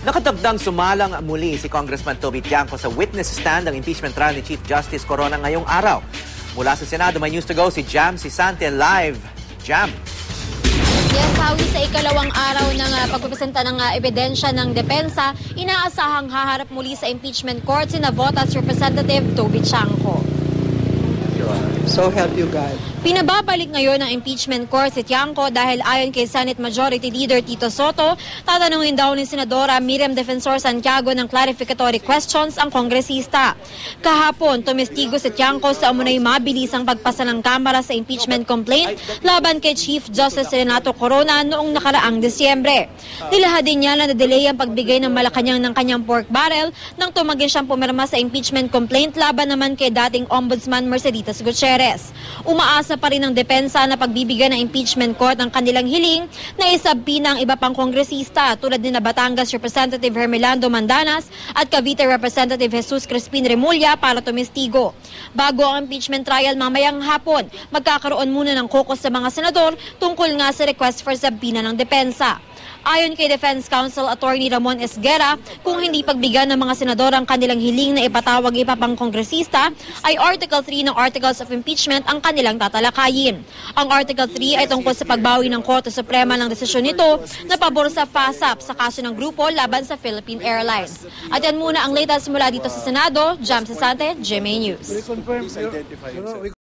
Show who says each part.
Speaker 1: Nakatagdang sumalang muli si Congressman Toby Tiangco sa witness stand ng impeachment trial ni Chief Justice Corona ngayong araw. Mula sa Senado, may news to go si Jam Sisante live. Jam.
Speaker 2: Yes, Howie, sa ikalawang araw ng pagpipresenta ng ebidensya ng depensa, inaasahang haharap muli sa impeachment court si Navotas Representative Toby Tiangco.
Speaker 3: So help you God.
Speaker 2: Pinababalik ngayon ng impeachment court si Tiangco dahil ayon kay Senate Majority Leader Tito Soto, tatanungin daw ni Senadora Miriam Defensor Santiago ng clarificatory questions ang kongresista. Kahapon, tumestigo si Tiangco sa umunay mabilisang pagpasa ng Kamara sa impeachment complaint laban kay Chief Justice Renato Corona noong nakaraang Disyembre. Nilahad din niya na na-delay ang pagbigay ng Malacanang ng kanyang pork barrel nang tumanggi siyang pumirma sa impeachment complaint laban naman kay dating Ombudsman Merceditas Gutierrez. Umaasa pa rin ang depensa na pagbibigyan ng impeachment court ang kanilang hiling na isabpi ng iba pang kongresista tulad ni Batangas Representative Hermelando Mandanas at Cavite Representative Jesus Crispin Remulla para tumestigo. Bago ang impeachment trial mamayang hapon, magkakaroon muna ng kokos sa mga senador tungkol nga sa request for sabina ng depensa. Ayon kay Defense Counsel Attorney Ramon Esguera, kung hindi pagbigyan ng mga senador ang kanilang hiling na ipatawag iba pang kongresista, ay Article 3 ng Articles of Impeachment ang kanilang tatalakayin. Ang Article 3 ay tungkol sa pagbawi ng Korte Suprema ng desisyon nito na pabor sa FASAP sa kaso ng grupo laban sa Philippine Airlines. At yan muna ang latest mula dito sa Senado. Jam Sisante, GMA News.